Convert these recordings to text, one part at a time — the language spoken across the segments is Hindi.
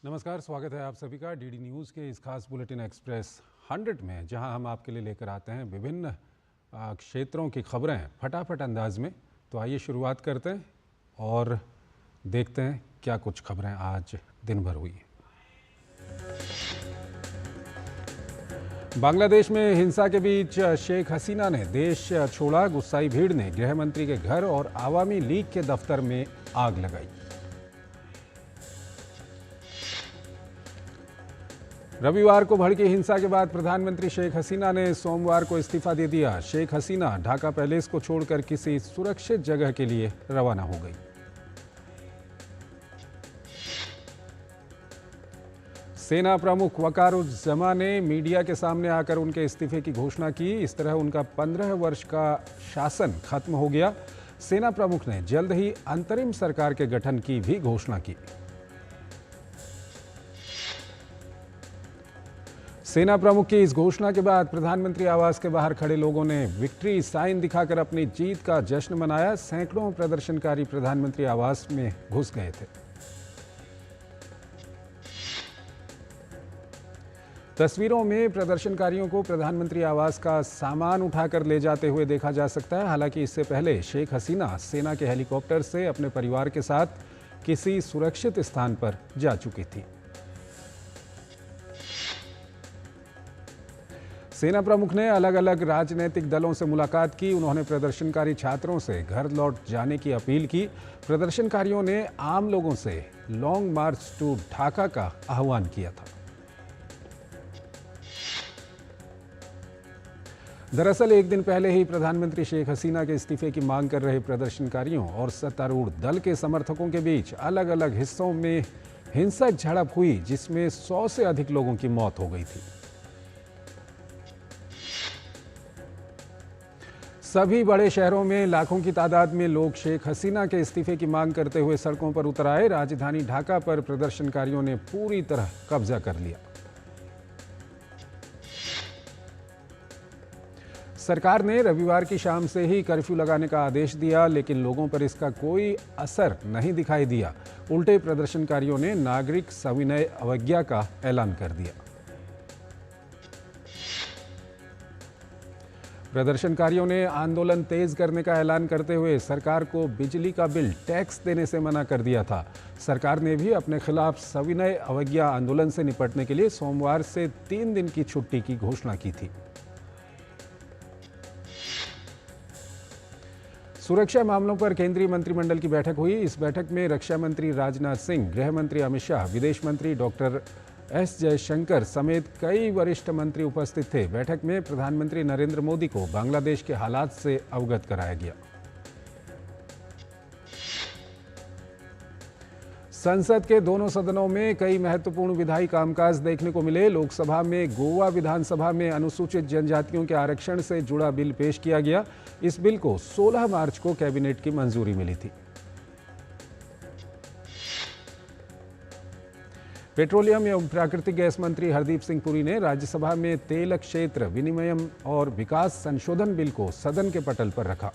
नमस्कार, स्वागत है आप सभी का डीडी न्यूज़ के इस खास बुलेटिन एक्सप्रेस 100 में, जहां हम आपके लिए लेकर आते हैं विभिन्न क्षेत्रों की खबरें फटाफट अंदाज में। तो आइए शुरुआत करते हैं और देखते हैं क्या कुछ खबरें आज दिन भर हुई। बांग्लादेश में हिंसा के बीच शेख हसीना ने देश छोड़ा। गुस्साई भीड़ ने गृह मंत्री के घर और आवामी लीग के दफ्तर में आग लगाई। रविवार को भड़की हिंसा के बाद प्रधानमंत्री शेख हसीना ने सोमवार को इस्तीफा दे दिया। शेख हसीना ढाका पैलेस को छोड़कर किसी सुरक्षित जगह के लिए रवाना हो गई। सेना प्रमुख वकारुज्जमा ने मीडिया के सामने आकर उनके इस्तीफे की घोषणा की। इस तरह उनका 15 वर्ष का शासन खत्म हो गया। सेना प्रमुख ने जल्द ही अंतरिम सरकार के गठन की भी घोषणा की। सेना प्रमुख की इस घोषणा के बाद प्रधानमंत्री आवास के बाहर खड़े लोगों ने विक्ट्री साइन दिखाकर अपनी जीत का जश्न मनाया। सैकड़ों प्रदर्शनकारी प्रधानमंत्री आवास में घुस गए थे। तस्वीरों में प्रदर्शनकारियों को प्रधानमंत्री आवास का सामान उठाकर ले जाते हुए देखा जा सकता है। हालांकि इससे पहले शेख हसीना सेना के हेलीकॉप्टर से अपने परिवार के साथ किसी सुरक्षित स्थान पर जा चुकी थी। सेना प्रमुख ने अलग अलग राजनीतिक दलों से मुलाकात की। उन्होंने प्रदर्शनकारी छात्रों से घर लौट जाने की अपील की। प्रदर्शनकारियों ने आम लोगों से लॉन्ग मार्च टू ढाका का आह्वान किया था। दरअसल एक दिन पहले ही प्रधानमंत्री शेख हसीना के इस्तीफे की मांग कर रहे प्रदर्शनकारियों और सत्तारूढ़ दल के समर्थकों के बीच अलग अलग हिस्सों में हिंसक झड़प हुई, जिसमें 100 से अधिक लोगों की मौत हो गई थी। सभी बड़े शहरों में लाखों की तादाद में लोग शेख हसीना के इस्तीफे की मांग करते हुए सड़कों पर उतर आए। राजधानी ढाका पर प्रदर्शनकारियों ने पूरी तरह कब्जा कर लिया। सरकार ने रविवार की शाम से ही कर्फ्यू लगाने का आदेश दिया, लेकिन लोगों पर इसका कोई असर नहीं दिखाई दिया। उल्टे प्रदर्शनकारियों ने नागरिक सविनय अवज्ञा का ऐलान कर दिया। प्रदर्शनकारियों ने आंदोलन तेज करने का ऐलान करते हुए सरकार को बिजली का बिल टैक्स देने से मना कर दिया था। सरकार ने भी अपने खिलाफ सविनय अवज्ञा आंदोलन से निपटने के लिए सोमवार से 3 दिन की छुट्टी की घोषणा की थी। सुरक्षा मामलों पर केंद्रीय मंत्रिमंडल की बैठक हुई। इस बैठक में रक्षा मंत्री राजनाथ सिंह, गृह मंत्री अमित शाह, विदेश मंत्री डॉक्टर एस जयशंकर समेत कई वरिष्ठ मंत्री उपस्थित थे। बैठक में प्रधानमंत्री नरेंद्र मोदी को बांग्लादेश के हालात से अवगत कराया गया। संसद के दोनों सदनों में कई महत्वपूर्ण विधायी कामकाज देखने को मिले। लोकसभा में गोवा विधानसभा में अनुसूचित जनजातियों के आरक्षण से जुड़ा बिल पेश किया गया। इस बिल को 16 मार्च को कैबिनेट की मंजूरी मिली थी। पेट्रोलियम एवं प्राकृतिक गैस मंत्री हरदीप सिंह पुरी ने राज्यसभा में तेल क्षेत्र विनिमय और विकास संशोधन बिल को सदन के पटल पर रखा।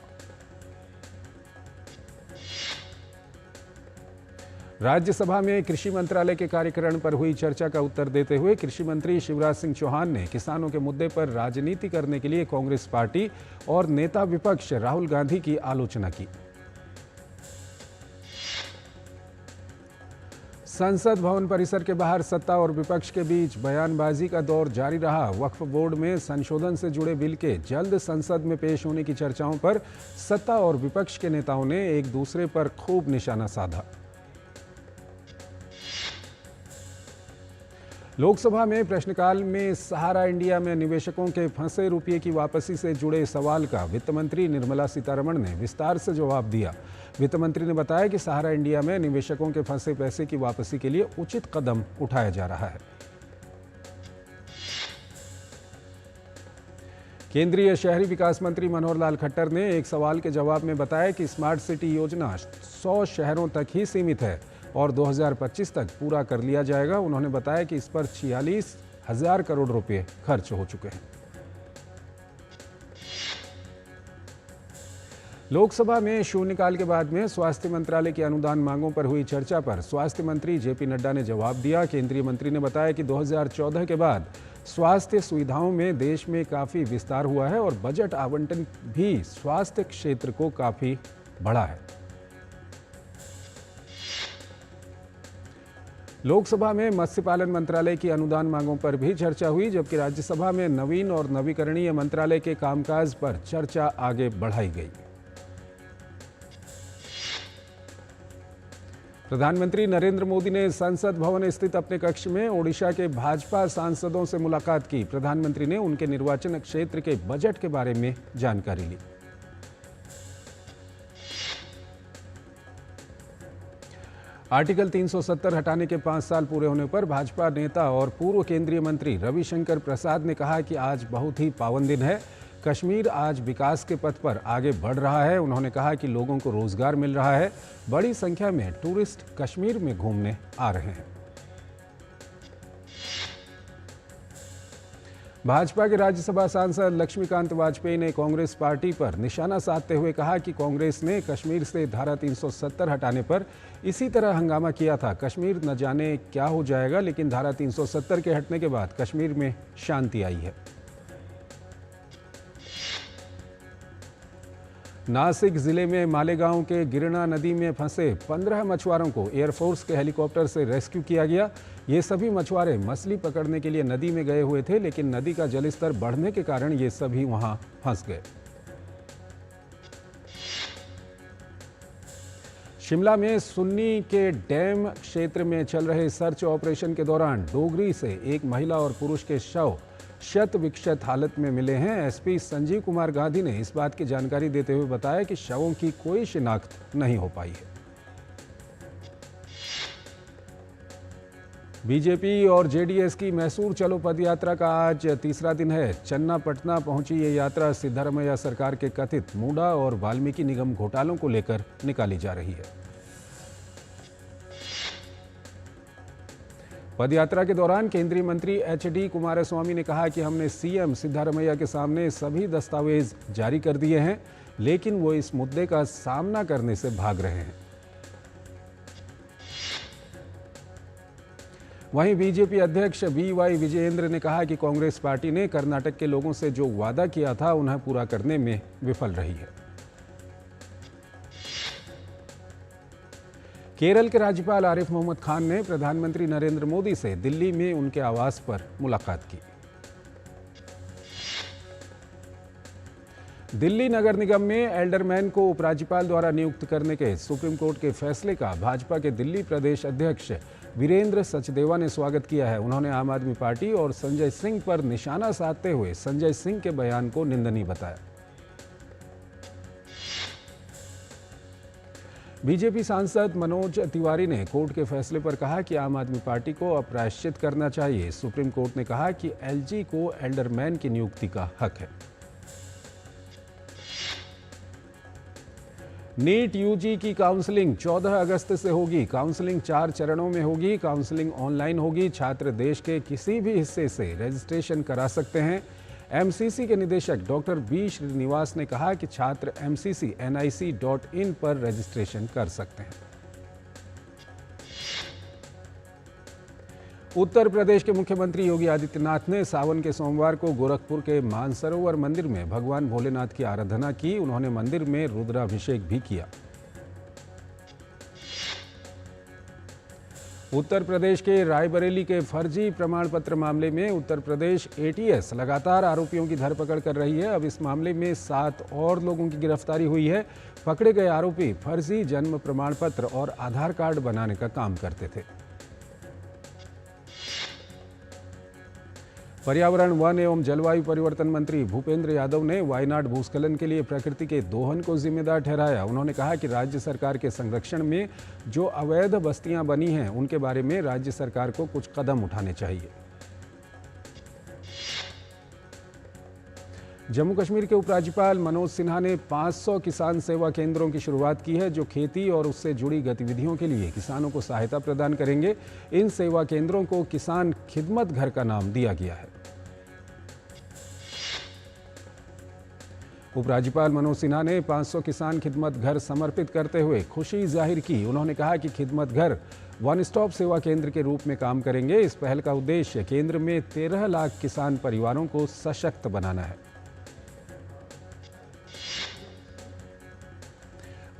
राज्यसभा में कृषि मंत्रालय के कार्यकारण पर हुई चर्चा का उत्तर देते हुए कृषि मंत्री शिवराज सिंह चौहान ने किसानों के मुद्दे पर राजनीति करने के लिए कांग्रेस पार्टी और नेता विपक्ष राहुल गांधी की आलोचना की। संसद भवन परिसर के बाहर सत्ता और विपक्ष के बीच बयानबाजी का दौर जारी रहा। वक्फ बोर्ड में संशोधन से जुड़े बिल के जल्द संसद में पेश होने की चर्चाओं पर सत्ता और विपक्ष के नेताओं ने एक दूसरे पर खूब निशाना साधा। लोकसभा में प्रश्नकाल में सहारा इंडिया में निवेशकों के फंसे रुपये की वापसी से जुड़े सवाल का वित्त मंत्री निर्मला सीतारमण ने विस्तार से जवाब दिया। वित्त मंत्री ने बताया कि सहारा इंडिया में निवेशकों के फंसे पैसे की वापसी के लिए उचित कदम उठाया जा रहा है। केंद्रीय शहरी विकास मंत्री मनोहर लाल खट्टर ने एक सवाल के जवाब में बताया कि स्मार्ट सिटी योजना 100 शहरों तक ही सीमित है और 2025 तक पूरा कर लिया जाएगा। उन्होंने बताया कि इस पर 46,000 करोड़ रुपए खर्च हो चुके हैं। लोकसभा में शून्यकाल के बाद में स्वास्थ्य मंत्रालय की अनुदान मांगों पर हुई चर्चा पर स्वास्थ्य मंत्री जेपी नड्डा ने जवाब दिया। केंद्रीय मंत्री ने बताया कि 2014 के बाद स्वास्थ्य सुविधाओं में देश में काफ़ी विस्तार हुआ है और बजट आवंटन भी स्वास्थ्य क्षेत्र को काफ़ी बढ़ा है। लोकसभा में मत्स्य पालन मंत्रालय की अनुदान मांगों पर भी चर्चा हुई, जबकि राज्यसभा में नवीन और नवीकरणीय मंत्रालय के कामकाज पर चर्चा आगे बढ़ाई गई। प्रधानमंत्री नरेंद्र मोदी ने संसद भवन स्थित अपने कक्ष में ओडिशा के भाजपा सांसदों से मुलाकात की। प्रधानमंत्री ने उनके निर्वाचन क्षेत्र के बजट के बारे में जानकारी ली। आर्टिकल 370 हटाने के 5 साल पूरे होने पर भाजपा नेता और पूर्व केंद्रीय मंत्री रविशंकर प्रसाद ने कहा कि आज बहुत ही पावन दिन है। कश्मीर आज विकास के पथ पर आगे बढ़ रहा है। उन्होंने कहा कि लोगों को रोजगार मिल रहा है। बड़ी संख्या में टूरिस्ट कश्मीर में घूमने आ रहे हैं। भाजपा के राज्यसभा सांसद लक्ष्मीकांत वाजपेयी ने कांग्रेस पार्टी पर निशाना साधते हुए कहा कि कांग्रेस ने कश्मीर से धारा 370 हटाने पर इसी तरह हंगामा किया था। कश्मीर न जाने क्या हो जाएगा, लेकिन धारा 370 के हटने के बाद कश्मीर में शांति आई है। नासिक जिले में मालेगांव के गिरना नदी में फंसे 15 मछुआरों को एयरफोर्स के हेलीकॉप्टर से रेस्क्यू किया गया। ये सभी मछुआरे मछली पकड़ने के लिए नदी में गए हुए थे, लेकिन नदी का जलस्तर बढ़ने के कारण ये सभी वहां फंस गए। शिमला में सुन्नी के डैम क्षेत्र में चल रहे सर्च ऑपरेशन के दौरान डोगरी से एक महिला और पुरुष के शव शत विक्षत हालत में मिले हैं। एसपी संजीव कुमार गांधी ने इस बात की जानकारी देते हुए बताया कि शवों की कोई शिनाख्त नहीं हो पाई है। बीजेपी और जेडीएस की मैसूर चलो पदयात्रा का आज तीसरा दिन है। चन्ना पटना पहुंची ये यात्रा सिद्धारमैया सरकार के कथित मूडा और वाल्मीकि निगम घोटालों को लेकर निकाली जा रही है। पदयात्रा के दौरान केंद्रीय मंत्री एचडी कुमारस्वामी ने कहा कि हमने सीएम सिद्धारमैया के सामने सभी दस्तावेज जारी कर दिए हैं, लेकिन वो इस मुद्दे का सामना करने से भाग रहे हैं। वहीं बीजेपी अध्यक्ष बीवाई विजयेंद्र ने कहा कि कांग्रेस पार्टी ने कर्नाटक के लोगों से जो वादा किया था उन्हें पूरा करने में विफल रही है। केरल के राज्यपाल आरिफ मोहम्मद खान ने प्रधानमंत्री नरेंद्र मोदी से दिल्ली में उनके आवास पर मुलाकात की। दिल्ली नगर निगम में एल्डरमैन को उपराज्यपाल द्वारा नियुक्त करने के सुप्रीम कोर्ट के फैसले का भाजपा के दिल्ली प्रदेश अध्यक्ष वीरेंद्र सचदेवा ने स्वागत किया है। उन्होंने आम आदमी पार्टी और संजय सिंह पर निशाना साधते हुए संजय सिंह के बयान को निंदनीय बताया। बीजेपी सांसद मनोज तिवारी ने कोर्ट के फैसले पर कहा कि आम आदमी पार्टी को अब प्रायश्चित करना चाहिए। सुप्रीम कोर्ट ने कहा कि एलजी को एल्डरमैन की नियुक्ति का हक है। नीट यूजी की काउंसलिंग 14 अगस्त से होगी। काउंसलिंग 4 चरणों में होगी। काउंसलिंग ऑनलाइन होगी। छात्र देश के किसी भी हिस्से से रजिस्ट्रेशन करा सकते हैं। एमसीसी के निदेशक डॉक्टर बी श्रीनिवास ने कहा कि छात्र mcc.nic.in पर रजिस्ट्रेशन कर सकते हैं। उत्तर प्रदेश के मुख्यमंत्री योगी आदित्यनाथ ने सावन के सोमवार को गोरखपुर के मानसरोवर मंदिर में भगवान भोलेनाथ की आराधना की। उन्होंने मंदिर में रुद्राभिषेक भी किया। उत्तर प्रदेश के रायबरेली के फर्जी प्रमाण पत्र मामले में उत्तर प्रदेश एटीएस लगातार आरोपियों की धरपकड़ कर रही है। अब इस मामले में 7 और लोगों की गिरफ्तारी हुई है। पकड़े गए आरोपी फर्जी जन्म प्रमाण पत्र और आधार कार्ड बनाने का काम करते थे। पर्यावरण, वन एवं जलवायु परिवर्तन मंत्री भूपेंद्र यादव ने वायनाड भूस्खलन के लिए प्रकृति के दोहन को जिम्मेदार ठहराया। उन्होंने कहा कि राज्य सरकार के संरक्षण में जो अवैध बस्तियां बनी हैं उनके बारे में राज्य सरकार को कुछ कदम उठाने चाहिए। जम्मू कश्मीर के उपराज्यपाल मनोज सिन्हा ने 500 किसान सेवा केंद्रों की शुरुआत की है, जो खेती और उससे जुड़ी गतिविधियों के लिए किसानों को सहायता प्रदान करेंगे। इन सेवा केंद्रों को किसान खिदमत घर का नाम दिया गया है। उपराज्यपाल मनोज सिन्हा ने 500 किसान खिदमत घर समर्पित करते हुए खुशी जाहिर की। उन्होंने कहा कि खिदमत घर वन स्टॉप सेवा केंद्र के रूप में काम करेंगे। इस पहल का उद्देश्य केंद्र में 13 लाख किसान परिवारों को सशक्त बनाना है।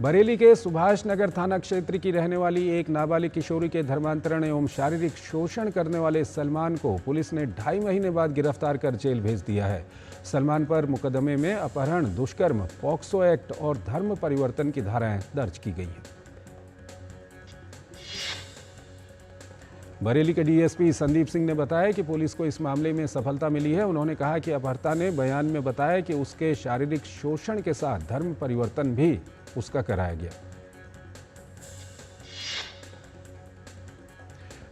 बरेली के सुभाष नगर थाना क्षेत्र की रहने वाली एक नाबालिग किशोरी के धर्मांतरण एवं शारीरिक शोषण करने वाले सलमान को पुलिस ने 2.5 महीने बाद गिरफ्तार कर जेल भेज दिया है। सलमान पर मुकदमे में अपहरण, दुष्कर्म, पॉक्सो एक्ट और धर्म परिवर्तन की धाराएं दर्ज की गई हैं। बरेली के डीएसपी संदीप सिंह ने बताया कि पुलिस को इस मामले में सफलता मिली है। उन्होंने कहा कि अपहर्ता ने बयान में बताया कि उसके शारीरिक शोषण के साथ धर्म परिवर्तन भी उसका कराया गया।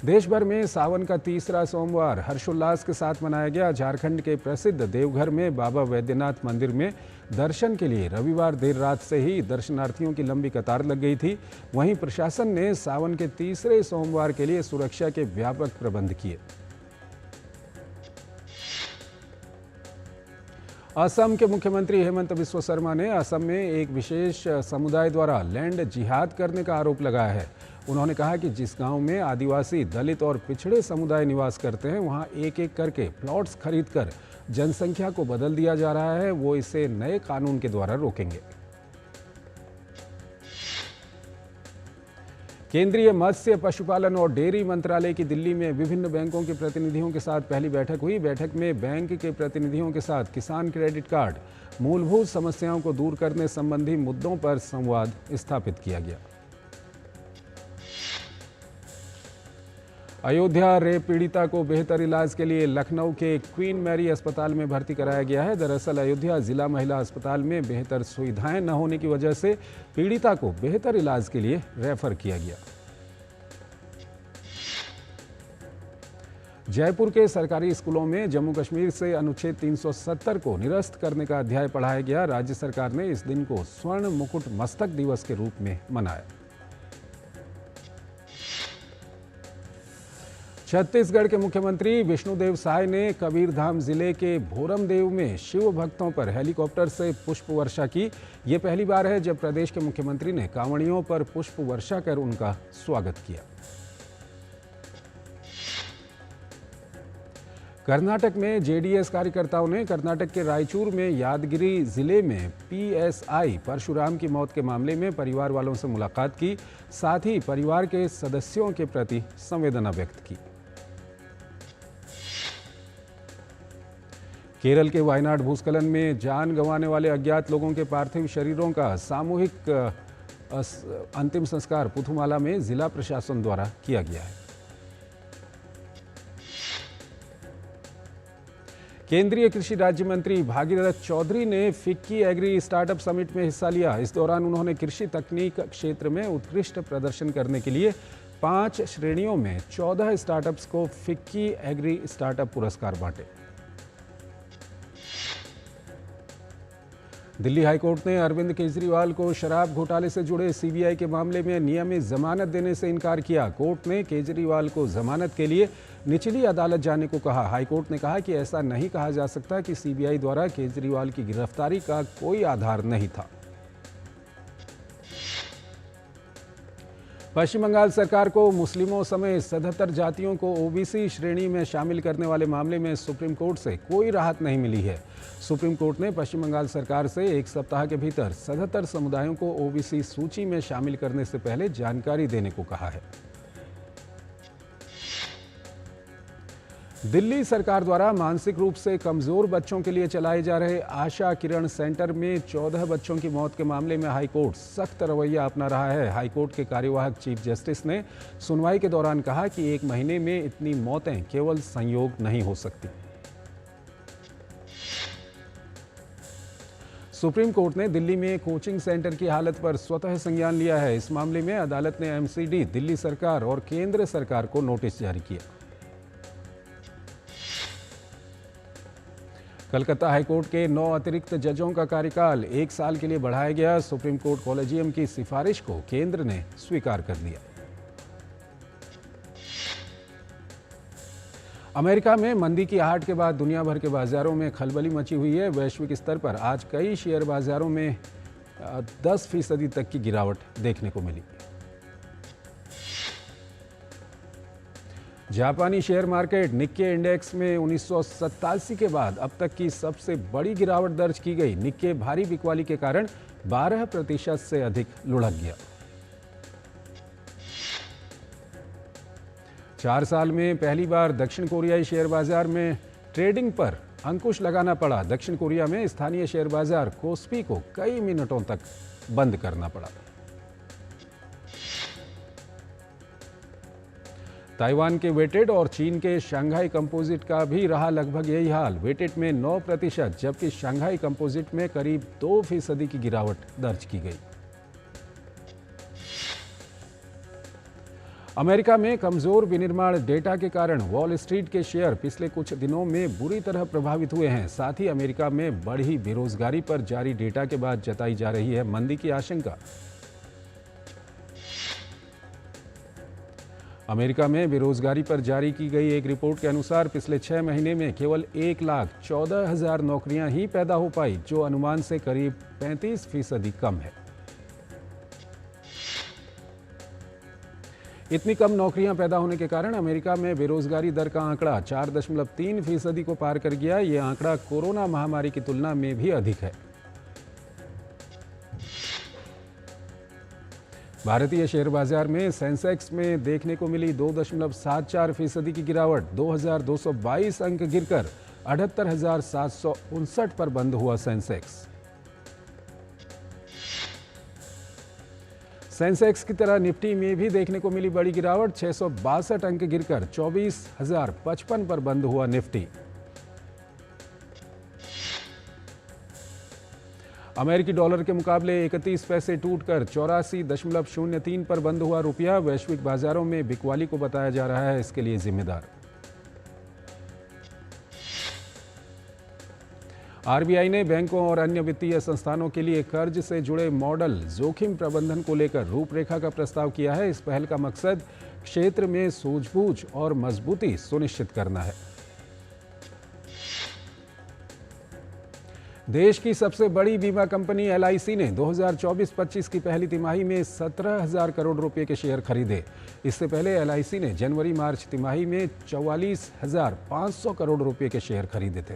देश भर में सावन का तीसरा सोमवार हर्षोल्लास के साथ मनाया गया। झारखंड के प्रसिद्ध देवघर में बाबा वैद्यनाथ मंदिर में दर्शन के लिए रविवार देर रात से ही दर्शनार्थियों की लंबी कतार लग गई थी। वहीं प्रशासन ने सावन के तीसरे सोमवार के लिए सुरक्षा के व्यापक प्रबंध किए। असम के मुख्यमंत्री हेमंत बिस्वा शर्मा ने असम में एक विशेष समुदाय द्वारा लैंड जिहाद करने का आरोप लगाया है। उन्होंने कहा कि जिस गांव में आदिवासी, दलित और पिछड़े समुदाय निवास करते हैं, वहां एक एक करके प्लॉट्स खरीदकर जनसंख्या को बदल दिया जा रहा है। वो इसे नए कानून के द्वारा रोकेंगे। केंद्रीय मत्स्य, पशुपालन और डेयरी मंत्रालय की दिल्ली में विभिन्न बैंकों के प्रतिनिधियों के साथ पहली बैठक हुई। बैठक में बैंक के प्रतिनिधियों के साथ किसान क्रेडिट कार्ड, मूलभूत समस्याओं को दूर करने संबंधी मुद्दों पर संवाद स्थापित किया गया। अयोध्या रेप पीड़िता को बेहतर इलाज के लिए लखनऊ के क्वीन मैरी अस्पताल में भर्ती कराया गया है। दरअसल अयोध्या जिला महिला अस्पताल में बेहतर सुविधाएं न होने की वजह से पीड़िता को बेहतर इलाज के लिए रेफर किया गया। जयपुर के सरकारी स्कूलों में जम्मू कश्मीर से अनुच्छेद 370 को निरस्त करने का अध्याय पढ़ाया गया। राज्य सरकार ने इस दिन को स्वर्ण मुकुट मस्तक दिवस के रूप में मनाया। छत्तीसगढ़ के मुख्यमंत्री विष्णुदेव साय ने कबीरधाम जिले के भोरमदेव में शिव भक्तों पर हेलीकॉप्टर से पुष्प वर्षा की। ये पहली बार है जब प्रदेश के मुख्यमंत्री ने कांवड़ियों पर पुष्प वर्षा कर उनका स्वागत किया। कर्नाटक में जेडीएस कार्यकर्ताओं ने कर्नाटक के रायचूर में यादगिरी जिले में पीएसआई परशुराम की मौत के मामले में परिवार वालों से मुलाकात की। साथ ही परिवार के सदस्यों के प्रति संवेदना व्यक्त की। केरल के वायनाड भूस्खलन में जान गंवाने वाले अज्ञात लोगों के पार्थिव शरीरों का सामूहिक अंतिम संस्कार पुथुमाला में जिला प्रशासन द्वारा किया गया है। केंद्रीय कृषि राज्य मंत्री भागीरथ चौधरी ने फिक्की एग्री स्टार्टअप समिट में हिस्सा लिया। इस दौरान उन्होंने कृषि तकनीक क्षेत्र में उत्कृष्ट प्रदर्शन करने के लिए 5 श्रेणियों में 14 स्टार्टअप्स को फिक्की एग्री स्टार्टअप पुरस्कार बांटे। दिल्ली हाईकोर्ट ने अरविंद केजरीवाल को शराब घोटाले से जुड़े सीबीआई के मामले में नियमित जमानत देने से इनकार किया। कोर्ट ने केजरीवाल को जमानत के लिए निचली अदालत जाने को कहा। हाईकोर्ट ने कहा कि ऐसा नहीं कहा जा सकता कि सीबीआई द्वारा केजरीवाल की गिरफ्तारी का कोई आधार नहीं था। पश्चिम बंगाल सरकार को मुस्लिमों समेत 77 जातियों को ओबीसी श्रेणी में शामिल करने वाले मामले में सुप्रीम कोर्ट से कोई राहत नहीं मिली है। सुप्रीम कोर्ट ने पश्चिम बंगाल सरकार से 1 सप्ताह के भीतर 77 समुदायों को ओबीसी सूची में शामिल करने से पहले जानकारी देने को कहा है। दिल्ली सरकार द्वारा मानसिक रूप से कमजोर बच्चों के लिए चलाए जा रहे आशा किरण सेंटर में 14 बच्चों की मौत के मामले में हाईकोर्ट सख्त रवैया अपना रहा है। हाईकोर्ट के कार्यवाहक चीफ जस्टिस ने सुनवाई के दौरान कहा कि 1 महीने में इतनी मौतें केवल संयोग नहीं हो सकती। सुप्रीम कोर्ट ने दिल्ली में कोचिंग सेंटर की हालत पर स्वतः संज्ञान लिया है। इस मामले में अदालत ने एमसीडी, दिल्ली सरकार और केंद्र सरकार को नोटिस जारी किया। कलकत्ता हाईकोर्ट के 9 अतिरिक्त जजों का कार्यकाल 1 साल के लिए बढ़ाया गया। सुप्रीम कोर्ट कॉलेजियम की सिफारिश को केंद्र ने स्वीकार कर लिया। अमेरिका में मंदी की आहट के बाद दुनिया भर के बाजारों में खलबली मची हुई है। वैश्विक स्तर पर आज कई शेयर बाजारों में 10% तक की गिरावट देखने को मिली। जापानी शेयर मार्केट निक्के इंडेक्स में 1987 के बाद अब तक की सबसे बड़ी गिरावट दर्ज की गई। निक्के भारी बिकवाली के कारण 12% से अधिक लुढ़क गया। 4 साल में पहली बार दक्षिण कोरियाई शेयर बाजार में ट्रेडिंग पर अंकुश लगाना पड़ा। दक्षिण कोरिया में स्थानीय शेयर बाजार कोस्पी को कई मिनटों तक बंद करना पड़ा। ताइवान के वेटेड और चीन के शंघाई कंपोजिट का भी रहा लगभग यही हाल। वेटेड में 9%, जबकि शंघाई कंपोजिट में करीब 2% की गिरावट दर्ज की गई। अमेरिका में कमजोर विनिर्माण डेटा के कारण वॉल स्ट्रीट के शेयर पिछले कुछ दिनों में बुरी तरह प्रभावित हुए हैं। साथ ही अमेरिका में बढ़ी बेरोजगारी पर जारी डेटा के बाद जताई जा रही है मंदी की आशंका। अमेरिका में बेरोजगारी पर जारी की गई एक रिपोर्ट के अनुसार पिछले 6 महीने में केवल 1,14,000 नौकरियां ही पैदा हो पाई, जो अनुमान से करीब 35% कम है। इतनी कम नौकरियां पैदा होने के कारण अमेरिका में बेरोजगारी दर का आंकड़ा 4.3% को पार कर गया। यह आंकड़ा कोरोना महामारी की तुलना में भी अधिक है। भारतीय शेयर बाजार में सेंसेक्स में देखने को मिली 2.74% की गिरावट। 2,222 अंक गिरकर 78,759 पर बंद हुआ सेंसेक्स की तरह निफ्टी में भी देखने को मिली बड़ी गिरावट। 662 अंक गिरकर 24,055 पर बंद हुआ निफ्टी। अमेरिकी डॉलर के मुकाबले 31 पैसे टूटकर 84.03 पर बंद हुआ रुपया। वैश्विक बाजारों में बिकवाली को बताया जा रहा है इसके लिए जिम्मेदार। आरबीआई ने बैंकों और अन्य वित्तीय संस्थानों के लिए कर्ज से जुड़े मॉडल जोखिम प्रबंधन को लेकर रूपरेखा का प्रस्ताव किया है। इस पहल का मकसद क्षेत्र में सूझबूझ और मजबूती सुनिश्चित करना है। देश की सबसे बड़ी बीमा कंपनी एलआईसी ने 2024-25 की पहली तिमाही में 17,000 करोड़ रुपए के शेयर खरीदे। इससे पहले एलआईसी ने जनवरी-मार्च तिमाही में 44,500 करोड़ रुपए के शेयर खरीदे थे।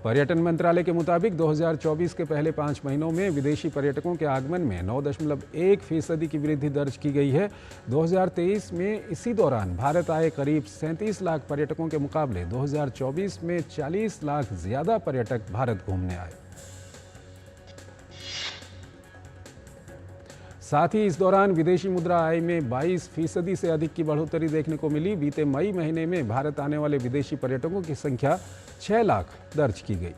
पर्यटन मंत्रालय के मुताबिक 2024 के पहले 5 महीनों में विदेशी पर्यटकों के आगमन में 9.1% की वृद्धि दर्ज की गई है। 2023 में इसी दौरान भारत आए करीब 37 लाख पर्यटकों के मुकाबले 2024 में 40 लाख ज्यादा पर्यटक भारत घूमने आए। साथ ही इस दौरान विदेशी मुद्रा आय में 22% से अधिक की बढ़ोतरी देखने को मिली। बीते मई महीने में भारत आने वाले विदेशी पर्यटकों की संख्या 6 लाख दर्ज की गई।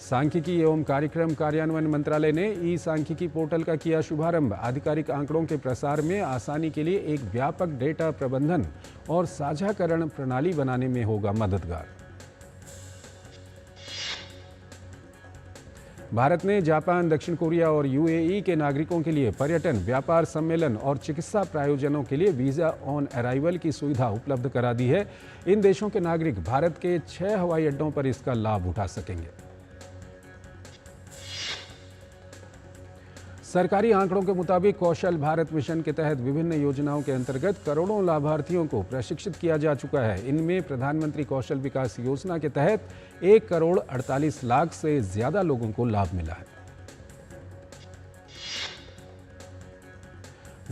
सांख्यिकी एवं कार्यक्रम कार्यान्वयन मंत्रालय ने ई सांख्यिकी पोर्टल का किया शुभारंभ। आधिकारिक आंकड़ों के प्रसार में आसानी के लिए एक व्यापक डेटा प्रबंधन और साझाकरण प्रणाली बनाने में होगा मददगार। भारत ने जापान, दक्षिण कोरिया और यूएई के नागरिकों के लिए पर्यटन, व्यापार सम्मेलन और चिकित्सा प्रायोजनों के लिए वीजा ऑन अराइवल की सुविधा उपलब्ध करा दी है। इन देशों के नागरिक भारत के 6 हवाई अड्डों पर इसका लाभ उठा सकेंगे। सरकारी आंकड़ों के मुताबिक कौशल भारत मिशन के तहत विभिन्न योजनाओं के अंतर्गत करोड़ों लाभार्थियों को प्रशिक्षित किया जा चुका है। इनमें प्रधानमंत्री कौशल विकास योजना के तहत 1 करोड़ 48 लाख से ज्यादा लोगों को लाभ मिला है।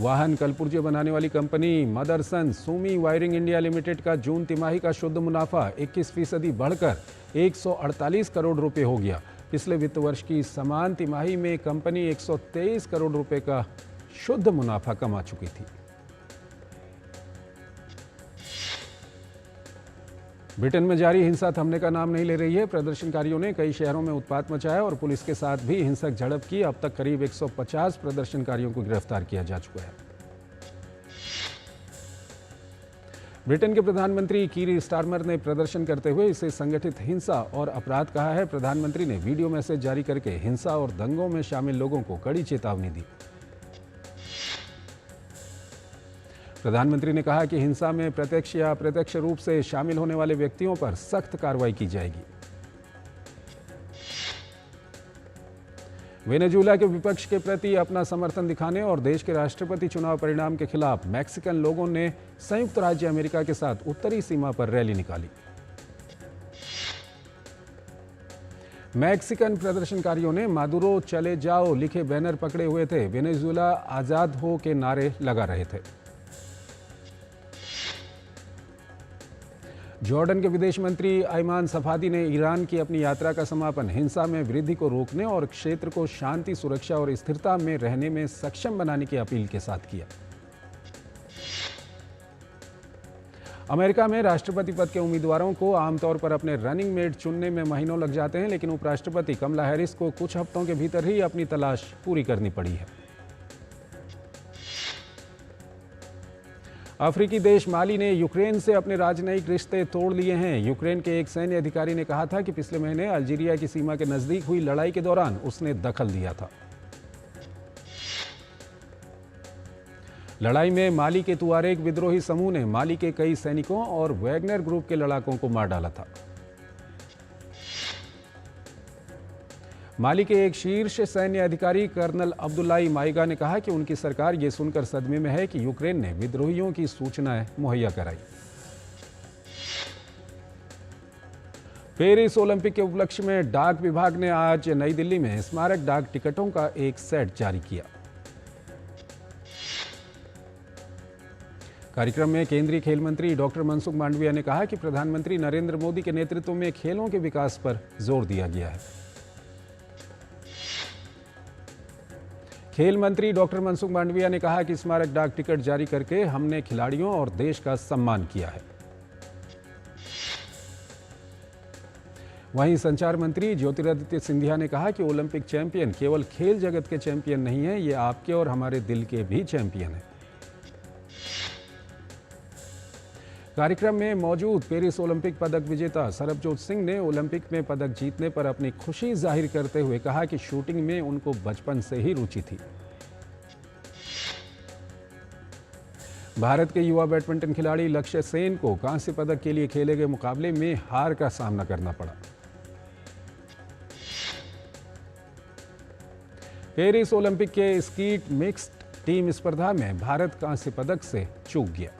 वाहन कलपुर्जे बनाने वाली company Motherson Sumi wiring India limited का जून तिमाही का शुद्ध मुनाफा 21% बढ़कर 148 करोड़ रुपए हो गया। पिछले वित्त वर्ष की समान तिमाही में कंपनी 123 करोड़ रुपए का शुद्ध मुनाफा कमा चुकी थी। ब्रिटेन में जारी हिंसा थमने का नाम नहीं ले रही है। प्रदर्शनकारियों ने कई शहरों में उत्पात मचाया और पुलिस के साथ भी हिंसक झड़प की। अब तक करीब 150 प्रदर्शनकारियों को गिरफ्तार किया जा चुका है। ब्रिटेन के प्रधानमंत्री कीर स्टारमर ने प्रदर्शन करते हुए इसे संगठित हिंसा और अपराध कहा है। प्रधानमंत्री ने वीडियो मैसेज जारी करके हिंसा और दंगों में शामिल लोगों को कड़ी चेतावनी दी। प्रधानमंत्री ने कहा कि हिंसा में प्रत्यक्ष या अप्रत्यक्ष रूप से शामिल होने वाले व्यक्तियों पर सख्त कार्रवाई की जाएगी। वेनेजुएला के विपक्ष के प्रति अपना समर्थन दिखाने और देश के राष्ट्रपति चुनाव परिणाम के खिलाफ मैक्सिकन लोगों ने संयुक्त राज्य अमेरिका के साथ उत्तरी सीमा पर रैली निकाली। मैक्सिकन प्रदर्शनकारियों ने मादुरो चले जाओ लिखे बैनर पकड़े हुए थे। वेनेजुएला आजाद हो के नारे लगा रहे थे। जॉर्डन के विदेश मंत्री अयमान सफादी ने ईरान की अपनी यात्रा का समापन हिंसा में वृद्धि को रोकने और क्षेत्र को शांति, सुरक्षा और स्थिरता में रहने में सक्षम बनाने की अपील के साथ किया। अमेरिका में राष्ट्रपति पद के उम्मीदवारों को आमतौर पर अपने रनिंग मेट चुनने में महीनों लग जाते हैं, लेकिन उपराष्ट्रपति कमला हैरिस को कुछ हफ्तों के भीतर ही अपनी तलाश पूरी करनी पड़ी है। अफ्रीकी देश माली ने यूक्रेन से अपने राजनयिक रिश्ते तोड़ लिए हैं। यूक्रेन के एक सैन्य अधिकारी ने कहा था कि पिछले महीने अल्जीरिया की सीमा के नजदीक हुई लड़ाई के दौरान उसने दखल दिया था। लड़ाई में माली के तुआरेग विद्रोही समूह ने माली के कई सैनिकों और वैगनर ग्रुप के लड़ाकों को मार डाला था। माली के एक शीर्ष सैन्य अधिकारी कर्नल अब्दुल्लाई माइगा ने कहा कि उनकी सरकार ये सुनकर सदमे में है कि यूक्रेन ने विद्रोहियों की सूचनाएं मुहैया कराई। पेरिस ओलंपिक के उपलक्ष्य में डाक विभाग ने आज नई दिल्ली में स्मारक डाक टिकटों का एक सेट जारी किया। कार्यक्रम में केंद्रीय खेल मंत्री डॉक्टर मनसुख मांडविया ने कहा कि प्रधानमंत्री नरेंद्र मोदी के नेतृत्व में खेलों के विकास पर जोर दिया गया है। खेल मंत्री डॉक्टर मनसुख मांडविया ने कहा कि स्मारक डाक टिकट जारी करके हमने खिलाड़ियों और देश का सम्मान किया है। वहीं संचार मंत्री ज्योतिरादित्य सिंधिया ने कहा कि ओलंपिक चैंपियन केवल खेल जगत के चैंपियन नहीं है, ये आपके और हमारे दिल के भी चैंपियन हैं। कार्यक्रम में मौजूद पेरिस ओलंपिक पदक विजेता सरबजोत सिंह ने ओलंपिक में पदक जीतने पर अपनी खुशी जाहिर करते हुए कहा कि शूटिंग में उनको बचपन से ही रुचि थी। भारत के युवा बैडमिंटन खिलाड़ी लक्ष्य सेन को कांस्य पदक के लिए खेले गए मुकाबले में हार का सामना करना पड़ा। पेरिस ओलंपिक के स्कीट मिक्स्ड टीम स्पर्धा में भारत कांस्य पदक से चूक गया।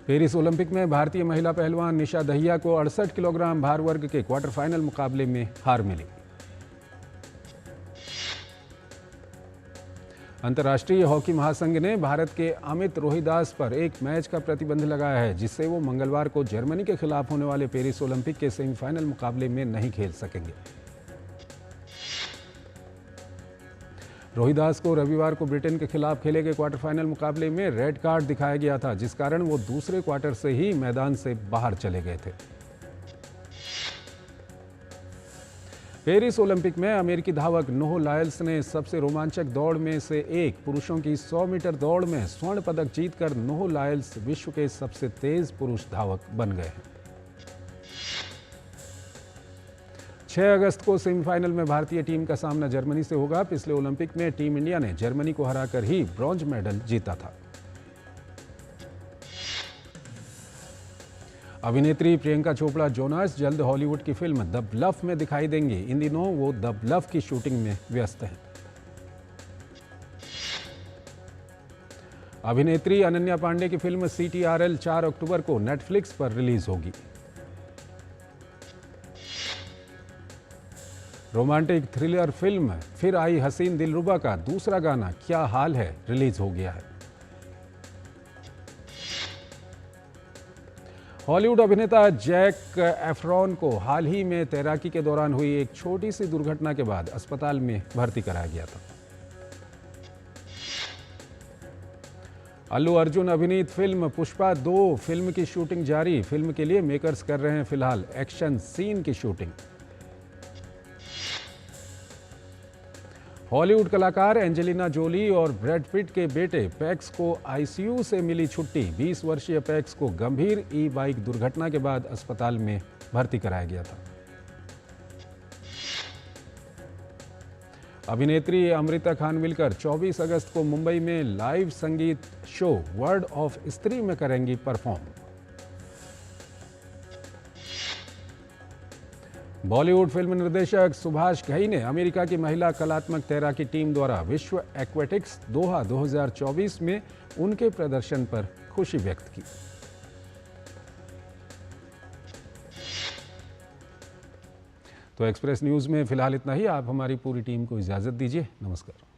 पेरिस ओलंपिक में भारतीय महिला पहलवान निशा दहिया को 68 किलोग्राम भार वर्ग के क्वार्टर फाइनल मुकाबले में हार मिली। अंतर्राष्ट्रीय हॉकी महासंघ ने भारत के अमित रोहिदास पर एक मैच का प्रतिबंध लगाया है, जिससे वो मंगलवार को जर्मनी के खिलाफ होने वाले पेरिस ओलंपिक के सेमीफाइनल मुकाबले में नहीं खेल सकेंगे। रोहिदास को रविवार को ब्रिटेन के खिलाफ खेले गए क्वार्टर फाइनल मुकाबले में रेड कार्ड दिखाया गया था, जिस कारण वो दूसरे क्वार्टर से ही मैदान से बाहर चले गए थे। पेरिस ओलंपिक में अमेरिकी धावक नोह लायल्स ने सबसे रोमांचक दौड़ में से एक पुरुषों की 100 मीटर दौड़ में स्वर्ण पदक जीतकर नोह लायल्स विश्व के सबसे तेज पुरुष धावक बन गए हैं। 6 अगस्त को सेमीफाइनल में भारतीय टीम का सामना जर्मनी से होगा। पिछले ओलंपिक में टीम इंडिया ने जर्मनी को हराकर ही ब्रॉन्ज मेडल जीता था। अभिनेत्री प्रियंका चोपड़ा जोनास जल्द हॉलीवुड की फिल्म द ब्लफ में दिखाई देंगी। इन दिनों वो द ब्लफ की शूटिंग में व्यस्त हैं। अभिनेत्री अनन्या पांडे की फिल्म CTRL 4 अक्टूबर को नेटफ्लिक्स पर रिलीज होगी। रोमांटिक थ्रिलर फिल्म फिर आई हसीन दिलरुबा का दूसरा गाना क्या हाल है रिलीज हो गया है। हॉलीवुड अभिनेता जैक एफ्रॉन को हाल ही में तैराकी के दौरान हुई एक छोटी सी दुर्घटना के बाद अस्पताल में भर्ती कराया गया था। अल्लू अर्जुन अभिनीत फिल्म पुष्पा 2 फिल्म की शूटिंग जारी। फिल्म के लिए मेकर्स कर रहे हैं फिलहाल एक्शन सीन की शूटिंग। हॉलीवुड कलाकार एंजेलिना जोली और ब्रैड पिट के बेटे पैक्स को आईसीयू से मिली छुट्टी। 20 वर्षीय पैक्स को गंभीर ई बाइक दुर्घटना के बाद अस्पताल में भर्ती कराया गया था। अभिनेत्री अमृता खान मिलकर 24 अगस्त को मुंबई में लाइव संगीत शो वर्ड ऑफ स्त्री में करेंगी परफॉर्म। बॉलीवुड फिल्म निर्देशक सुभाष घई ने अमेरिका की महिला कलात्मक तैराकी टीम द्वारा विश्व एक्वेटिक्स दोहा 2024 में उनके प्रदर्शन पर खुशी व्यक्त की। तो एक्सप्रेस न्यूज़ में फिलहाल इतना ही। आप हमारी पूरी टीम को इजाज़त दीजिए। नमस्कार।